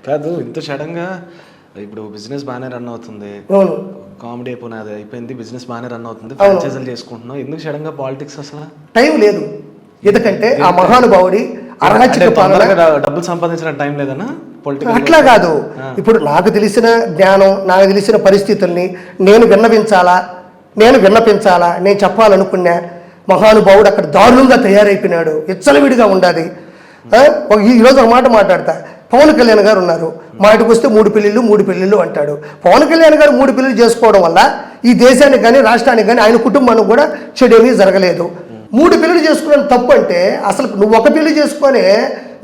కాదు ఇంత సడన్గా ఇప్పుడు బిజినెస్ బాగానే రన్ అవుతుంది, కామెడీ అయిపోయింది, బిజినెస్ బాగానే రన్ అవుతుంది, ఫ్రాంచైజీలు చేసుకుంటున్నాం, ఎందుకు సడన్గా పాలిటిక్స్? అసలు టైం లేదు. ఎందుకంటే ఆ మహానుభావుడి అరాచక పాలన, డబ్బులు సంపాదించిన టైం లేదన్నా పొలిటికల్. అట్లా కాదు. ఇప్పుడు నాకు తెలిసిన జ్ఞానం, నాకు తెలిసిన పరిస్థితుల్ని నేను విన్నపించాలా, నేను చెప్పాలనుకున్నా. మహానుభావుడు అక్కడ దారుణంగా తయారైపోయినాడు, విచ్చలవిడిగా ఉండాలి. ఈరోజు ఒక మాట మాట్లాడతా. పవన్ కళ్యాణ్ గారు ఉన్నారు, మాటకు వస్తే 3 పెళ్ళిళ్ళు అంటాడు. పవన్ కళ్యాణ్ గారు 3 పెళ్ళిళ్ళు చేసుకోవడం వల్ల ఈ దేశానికి కానీ రాష్ట్రానికి కానీ ఆయన కుటుంబానికి కూడా చెడేమీ జరగలేదు. 3 పెళ్ళిళ్ళు చేసుకున్నాను తప్పు అంటే, అసలు నువ్వు ఒక పెళ్లి చేసుకొని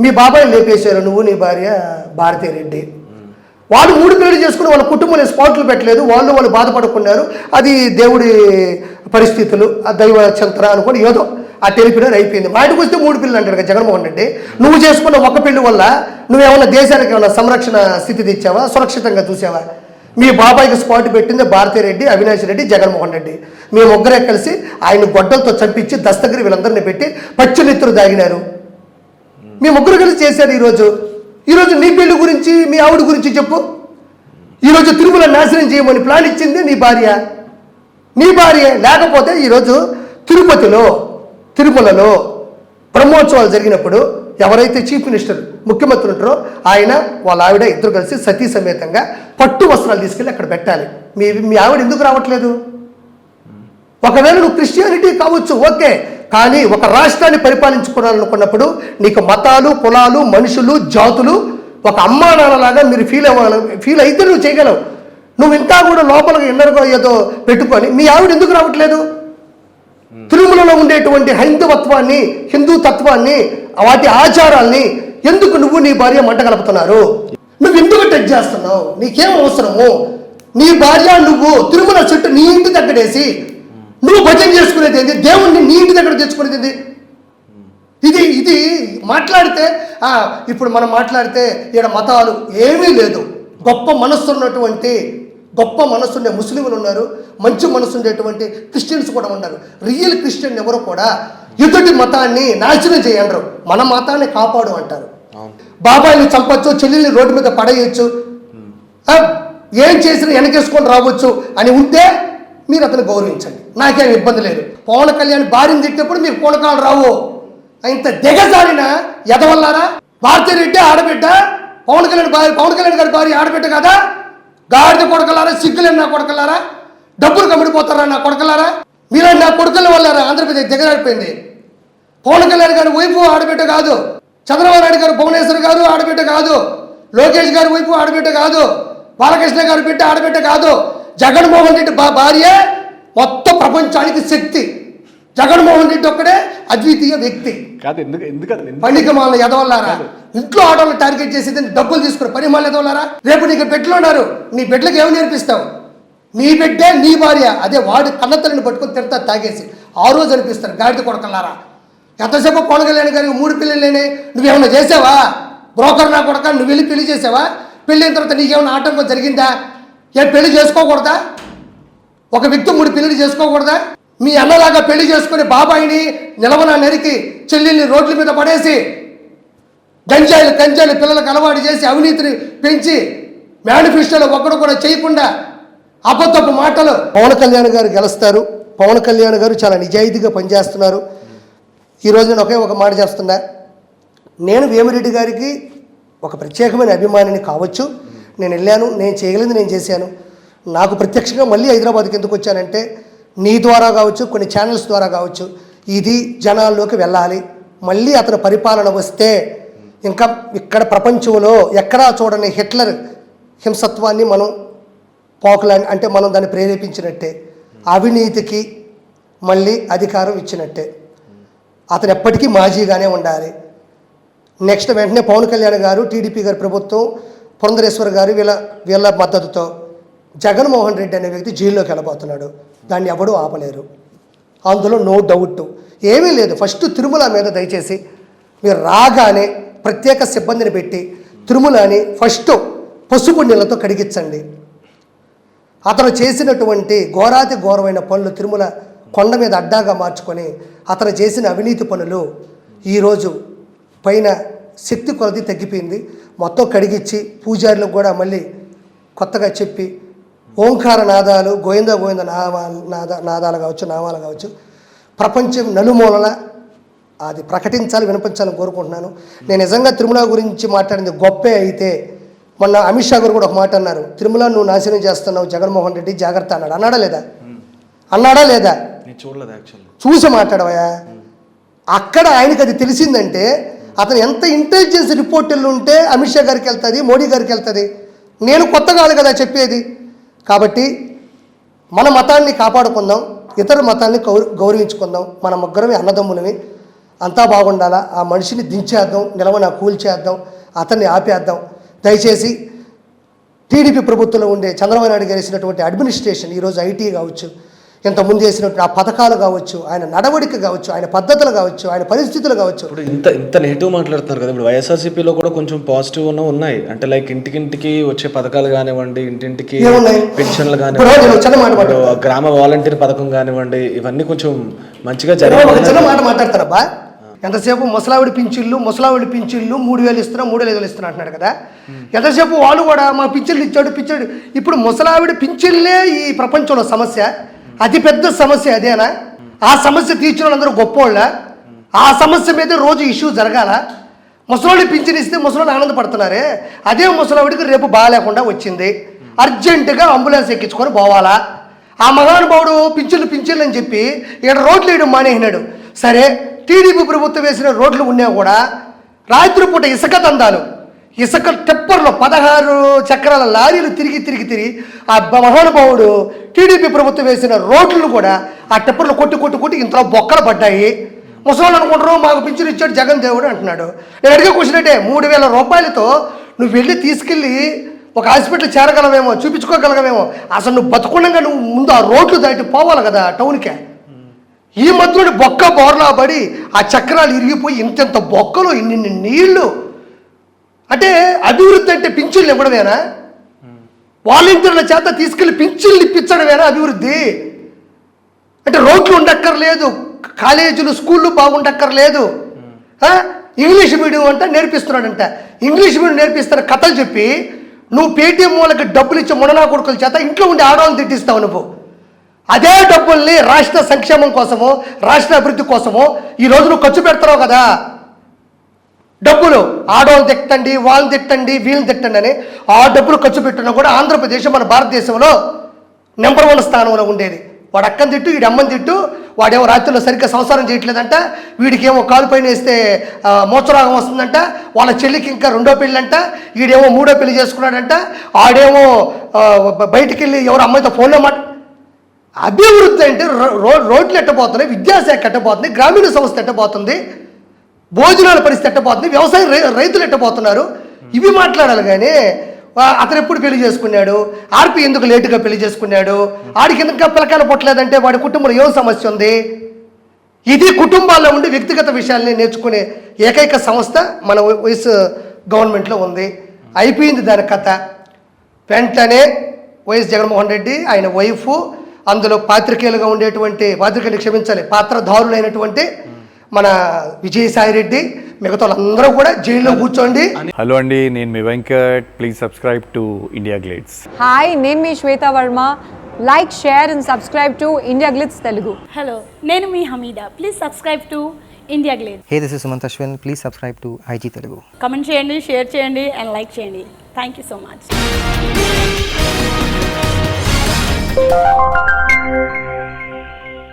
మీ బాబాయ్ లేపేశారు, నువ్వు నీ భార్య భారతీరెడ్డి. వాళ్ళు 3 పెళ్ళిళ్ళు చేసుకుని వాళ్ళ కుటుంబంలో స్పాట్లు పెట్టలేదు, వాళ్ళు బాధపడుకున్నారు. అది దేవుడి పరిస్థితులు, ఆ దైవ చంత్ర అనుకోని ఏదో ఆ తెలిపినారు, అయిపోయింది. మాటికి వస్తే 3 పెళ్ళిళ్ళు అంటాడు కదా జగన్మోహన్ రెడ్డి. నువ్వు చేసుకున్న ఒక పెళ్లి వల్ల నువ్వేమన్నా దేశానికి ఏమన్నా సంరక్షణ స్థితి తెచ్చావా, సురక్షితంగా చూసావా? మీ బాబాయికి స్పాట్ పెట్టింది భారతీరెడ్డి, అవినాష్ రెడ్డి, జగన్మోహన్ రెడ్డి. మీ ముగ్గురే కలిసి ఆయన గొడ్డలతో చంపించి దస్తగిరి వీళ్ళందరినీ పెట్టి పచ్చినెత్తురు దాగినారు. మీ ముగ్గురు కలిసి చేశారు. ఈరోజు నీ పెళ్లి గురించి, మీ ఆవిడ గురించి చెప్పు. ఈరోజు తిరుమల నాశనం చేయమని ప్లాన్ ఇచ్చింది నీ భార్య. లేకపోతే ఈరోజు తిరుమలలో బ్రహ్మోత్సవాలు జరిగినప్పుడు ఎవరైతే చీఫ్ మినిస్టర్ ముఖ్యమంత్రి ఉంటారో ఆయన వాళ్ళ ఆవిడ ఇద్దరు కలిసి సతీ సమేతంగా పట్టు వస్త్రాలు తీసుకెళ్ళి అక్కడ పెట్టాలి. మీ ఆవిడ ఎందుకు రావట్లేదు? ఒకవేళ నువ్వు క్రిస్టియానిటీ కావచ్చు, ఓకే, కానీ ఒక రాష్ట్రాన్ని పరిపాలించుకోవాలనుకున్నప్పుడు నీకు మతాలు, కులాలు, మనుషులు, జాతులు ఒక అమ్మా నాన్నలాగా మీరు ఫీల్ అయితే నువ్వు చేయగలవు. నువ్వు ఇంకా కూడా లోపలికి ఎన్నరగో ఏదో పెట్టుకొని మీ ఆవిడ ఎందుకు రావట్లేదు? తిరుమలలో ఉండేటువంటి హైందవత్వాన్ని, హిందూ తత్వాన్ని, వాటి ఆచారాల్ని ఎందుకు నువ్వు నీ భార్య మంట కలుపుతున్నారు? నువ్వు ఎందుకు టచ్ చేస్తున్నావు? నీకేం అవసరము? నీ భార్య నువ్వు తిరుమల చుట్టూ నీ ఇంటి దగ్గరేసి నువ్వు భజన చేసుకునేది ఏంది? దేవుణ్ణి నీ ఇంటి దగ్గర తెచ్చుకునేది ఏంది? ఇది మాట్లాడితే ఇప్పుడు మనం మాట్లాడితే ఈడ మతాలు ఏమీ లేదు. గొప్ప మనస్సుండే ముస్లింలు ఉన్నారు, మంచి మనసు ఉండేటువంటి క్రిస్టియన్స్ కూడా ఉన్నారు. రియల్ క్రిస్టియన్ ఎవరు కూడా ఎదుటి మతాన్ని నాశనం చేయరు, మన మతాన్ని కాపాడు అంటారు. బాబాయిని చంపచ్చు, చెల్లెల్ని రోడ్డు మీద పడేయచ్చు, ఏం చేసినా వెనకేసుకొని రావచ్చు అని ఉంటే మీరు అతను గౌరవించండి, నాకేం ఇబ్బంది లేదు. పవన్ కళ్యాణ్ భార్యను తిట్టినప్పుడు మీకు పూనకాలు రావు. ఇంత దిగజారిన ఎదవల్లారా? భారతీరెడ్డి ఆడబిడ్డ, పవన్ కళ్యాణ్ గారి భార్య ఆడబిడ్డ కదా? గాడిద కొడకలారా, సిగ్గులేని నా కొడకలారా, డబ్బులు కమ్మిడిపోతారా నా కొడకలారా? మీరే నా కొడుకుల వల్లారా ఆంధ్రప్రదేశ్ దిగజారిపోయింది. పవన్ కళ్యాణ్ గారి వైపు ఆడబిడ్డ కాదు, చంద్రబాబు నాయుడు గారు భువనేశ్వర్ గారు ఆడబిడ్డ కాదు, లోకేష్ గారి వైపు ఆడబిడ్డ కాదు, బాలకృష్ణ గారి బిడ్డ ఆడబిడ్డ కాదు. జగన్మోహన్ రెడ్డి భార్య మొత్తం ప్రపంచానికి శక్తి. జగన్మోహన్ రెడ్డి ఒక్కడే అద్వితీయ వ్యక్తి. పనికిమాల ఎదవల్లారా, ఇంట్లో ఆడవాళ్ళని టార్గెట్ చేసేది డబ్బులు తీసుకుని పనిమాల ఎదవల్లారా. రేపు నీకు బిడ్డలు ఉన్నారు, నీ బిడ్డలకు ఏమి నేర్పిస్తావు? నీ బిడ్డే నీ భార్య, అదే వాడి కన్నతల్లిని పట్టుకొని తిడతా తాగేసి ఆ రోజు అనిపిస్తారు గాడిద కొడకల్లారా. ఎంతసేపు పవన్ కళ్యాణ్ గారికి 3 పెళ్ళిళ్ళని నువ్వేమన్నా చేసావా? బ్రోకర్ నా కొడక, నువ్వు వెళ్ళి పెళ్లి చేసావా? పెళ్ళైన తర్వాత నీకేమైనా ఆటంకం జరిగిందా? పెళ్లి చేసుకోకూడదా? ఒక వ్యక్తి 3 పెళ్లిళ్ళు చేసుకోకూడదా? మీ అన్నలాగా పెళ్లి చేసుకుని బాబాయిని నిలవన నరికి చెల్లెల్ని రోడ్ల మీద పడేసి గంజాయిలు పిల్లలకు అలవాటు చేసి అవినీతిని పెంచి మేనిఫెస్టోలో ఒక్కడు కూడా చేయకుండా అబద్ధపు మాటలు. పవన్ కళ్యాణ్ గారు గెలుస్తారు. పవన్ కళ్యాణ్ గారు చాలా నిజాయితీగా పనిచేస్తున్నారు. ఈరోజు నేను ఒక మాట చేస్తున్నా, నేను వేమిరెడ్డి గారికి ఒక ప్రత్యేకమైన అభిమానిని కావచ్చు. నేను వెళ్ళాను, నేను చేయగలిగింది నేను చేశాను. నాకు ప్రత్యక్షంగా మళ్ళీ హైదరాబాద్కి ఎందుకు వచ్చానంటే నీ ద్వారా కావచ్చు, కొన్ని ఛానల్స్ ద్వారా కావచ్చు, ఇది జనాల్లోకి వెళ్ళాలి. మళ్ళీ అతని పరిపాలన వస్తే ఇంకా ఇక్కడ ప్రపంచంలో ఎక్కడా చూడని హిట్లర్ హింసత్వాన్ని మనం అంటే మనం దాన్ని ప్రేరేపించినట్టే, అవినీతికి మళ్ళీ అధికారం ఇచ్చినట్టే. అతను ఎప్పటికీ మాజీగానే ఉండాలి. నెక్స్ట్ వెంటనే పవన్ కళ్యాణ్ గారు, టీడీపీ గారి ప్రభుత్వం, పురంధరేశ్వర్ గారు వీళ్ళ మద్దతుతో జగన్మోహన్ రెడ్డి అనే వ్యక్తి జైల్లోకి వెళ్ళబోతున్నాడు. దాన్ని ఎవడూ ఆపలేరు, అందులో నో డౌట్ ఏమీ లేదు. ఫస్ట్ తిరుమల మీద దయచేసి మీరు రాగానే ప్రత్యేక సిబ్బందిని పెట్టి తిరుమలని ఫస్ట్ పసుపు నీళ్ళతో కడిగించండి. అతను చేసినటువంటి ఘోరాతి ఘోరమైన పనులు, తిరుమల కొండ మీద అడ్డాగా మార్చుకొని అతను చేసిన అవినీతి పనులు ఈరోజు పైన శక్తి కొలది తగ్గిపోయింది. మొత్తం కడిగిచ్చి పూజారులకు కూడా మళ్ళీ కొత్తగా చెప్పి ఓంకార నాదాలు, గోవింద గోవింద నాదాలు కావచ్చు, నామాలు కావచ్చు, ప్రపంచం నలుమూలల అది ప్రకటించాలి, వినిపించాలని కోరుకుంటున్నాను. నేను నిజంగా తిరుమల గురించి మాట్లాడింది గొప్పే అయితే, మొన్న అమిత్ షా గారు కూడా ఒక మాట అన్నారు, తిరుమల నువ్వు నాశనం చేస్తున్నావు జగన్మోహన్ రెడ్డి జాగ్రత్త అన్నాడు. అన్నాడా లేదా? చూడలేదు యాక్చువల్లీ. చూసి మాట్లాడవా? అక్కడ ఆయనకి అది తెలిసిందంటే అతను ఎంత ఇంటెలిజెన్స్ రిపోర్టులు ఉంటే అమిత్ షా గారికి వెళ్తుంది, మోడీ గారికి వెళ్తుంది. నేను కొత్త కాదు కదా చెప్పేది. కాబట్టి మన మతాన్ని కాపాడుకుందాం, ఇతర మతాన్ని గౌరవించుకుందాం. మన ముగ్గురమే అన్నదమ్ములవి, అంతా బాగుండాలా. ఆ మనిషిని దించేద్దాం, నిలవన కూల్చేద్దాం, అతన్ని ఆపేద్దాం. దయచేసి టీడీపీ ప్రభుత్వంలో ఉండే చంద్రబాబు నాయుడు గారు వేసినటువంటి అడ్మినిస్ట్రేషన్, ఈరోజు ఐటీ కావచ్చు, ఇంతకుముందు వేసినటువంటి ఆ పథకాలు కావచ్చు, ఆయన నడవడిక కావచ్చు, ఆయన పద్ధతులు కావచ్చు, ఆయన పరిస్థితులు కావచ్చు. ఇప్పుడు ఇంత నెగిటివ్ మాట్లాడుతున్నారు కదా. ఇప్పుడు వైఎస్ఆర్సీపీలో కూడా కొంచెం పాజిటివ్ ఉన్నాయి. అంటే లైక్ ఇంటికింటికి వచ్చే పథకాలు కానివ్వండి, ఇంటింటికి పెన్షన్లు కానివ్వండి, గ్రామ వాలంటీర్ పథకం కానివ్వండి, ఇవన్నీ కొంచెం మంచిగా జరిగింది. చిన్న మాట మాట్లాడతారబ్బా. ఎంతసేపు ముసలావిడి పింఛన్లు 3,000 ఇస్తున్నా, 3,500 ఇస్తున్నా అంటున్నాడు కదా. ఎంతసేపు వాళ్ళు కూడా మా పింఛన్లు ఇచ్చాడు. ఇప్పుడు ముసలావిడి పింఛన్లే ఈ ప్రపంచంలో సమస్య, అతిపెద్ద సమస్య అదేనా? ఆ సమస్య తీర్చిన వాళ్ళందరూ గొప్పోళ్ళ? ఆ సమస్య మీద రోజు ఇష్యూ జరగాల? ముసలావిడి పింఛన్ ఇస్తే ముసలావిడు ఆనందపడుతున్నారే, అదే ముసలావిడికి రేపు బాగాలేకుండా వచ్చింది, అర్జెంటుగా అంబులెన్స్ ఎక్కించుకొని పోవాలా? ఆ మహానుభావుడు పింఛన్లు అని చెప్పి ఇక్కడ రోడ్లు వేయడం మానేసినాడు. సరే, టీడీపీ ప్రభుత్వం వేసిన రోడ్లు ఉన్నా కూడా రాత్రిపూట ఇసుక దందాలు, ఇసుక టెప్పర్లో 16 చక్రాల లారీలు తిరిగి ఆ మహానుభావుడు టీడీపీ ప్రభుత్వం వేసిన రోడ్లు కూడా ఆ టెప్పర్లు కొట్టి ఇంతలో బొక్కలు పడ్డాయి. ముసలాళ్ళు అనుకుంటారు మాకు పింఛను ఇచ్చాడు జగన్ దేవుడు అంటున్నాడు. నేను అడిగే క్వశ్చన్ అంటే 3,000 రూపాయలతో నువ్వు వెళ్ళి తీసుకెళ్ళి ఒక హాస్పిటల్ చేరగలవేమో, చూపించుకోగలగవేమో. అసలు నువ్వు బతుకుండగా నువ్వు ముందు ఆ రోడ్లు దాటి పోవాలి కదా టౌన్కే. ఈ మధ్యలో బొక్క బోర్లా పడి ఆ చక్రాలు ఇరిగిపోయి ఇంత బొక్కలు, ఇన్ని నీళ్లు. అంటే అభివృద్ధి అంటే పింఛన్లు ఇవ్వడమేనా? వాలంటీర్ల చేత తీసుకెళ్లి పింఛన్లు ఇప్పించడమేనా అభివృద్ధి? అంటే రోడ్లు ఉండక్కర్లేదు, కాలేజీలు స్కూళ్ళు బాగుండక్కర్లేదు, ఇంగ్లీష్ మీడియం అంట నేర్పిస్తున్నాడంట. ఇంగ్లీష్ మీడియం నేర్పిస్తున్న కథలు చెప్పి నువ్వు పేటీఎం వాళ్ళకి డబ్బులు ఇచ్చే ముననా కొడుకుల చేత ఇంట్లో ఉండి ఆడవాళ్ళని తిట్టిస్తావు. నువ్వు అదే డబ్బుల్ని రాష్ట్ర సంక్షేమం కోసమో, రాష్ట్ర అభివృద్ధి కోసమో ఈరోజు నువ్వు ఖర్చు పెడతావు కదా. డబ్బులు ఆడవాళ్ళు తిట్టండి, వాళ్ళు తిట్టండి, వీళ్ళని తిట్టండి అని ఆ డబ్బులు ఖర్చు పెట్టున్నా కూడా ఆంధ్రప్రదేశ్ మన భారతదేశంలో నెంబర్ 1 స్థానంలో ఉండేది. వాడు అక్కని తిట్టు, వీడి అమ్మని తిట్టు, వాడేమో రాత్రిలో సరిగ్గా సంసారం చేయట్లేదంట, వీడికేమో కాలు పైన వేస్తే మోచరాగం వస్తుందంట, వాళ్ళ చెల్లికి ఇంకా 2వ పెళ్ళంట, వీడేమో 3వ పెళ్లి చేసుకున్నాడంట, ఆడేమో బయటికి వెళ్ళి ఎవరు అమ్మాయితో ఫోన్లో అభివృద్ధి అంటే రోడ్లు ఎట్టబోతున్నాయి, విద్యాశాఖ ఎట్టబోతుంది, గ్రామీణ సంస్థ ఎట్టబోతుంది, భోజనాల పరిస్థితి ఎట్టబోతుంది, వ్యవసాయ రైతులు ఎట్టబోతున్నారు, ఇవి మాట్లాడాలి. కానీ అతను ఎప్పుడు పెళ్లి చేసుకున్నాడు, ఆర్పి ఎందుకు లేటుగా పెళ్లి చేసుకున్నాడు, ఆడికి ఎందుకు పిల్లకాయలు పుట్టలేదంటే వాడి కుటుంబంలో ఏం సమస్య ఉంది? ఇది కుటుంబాల్లో ఉండి వ్యక్తిగత విషయాల్ని నేర్చుకునే ఏకైక సంస్థ మన వైఎస్ గవర్నమెంట్లో ఉంది. అయిపోయింది దాని కథ. వెంటనే వైఎస్ జగన్మోహన్ రెడ్డి, ఆయన వైఫ్, అందులో పాత్రికేయులుగా ఉండేటువంటి పాత్రధారులైనటువంటి మన విజయసాయి రెడ్డి, మిగతా వాళ్ళందరూ కూడా జైల్లో కూర్చోండి. హలో అండి, నేను మీ Venkat. Please subscribe to India Glitz. Hi, నేను మీ Shweta Varma. Like, share and subscribe to India Glitz Telugu. Hello, నేను మీ Hamida. Please subscribe to India Glitz. Hey, this is Sumant Ashwin. Please subscribe to IG Telugu. Comment చేయండి, share చేయండి and like చేయండి. Thank you so much.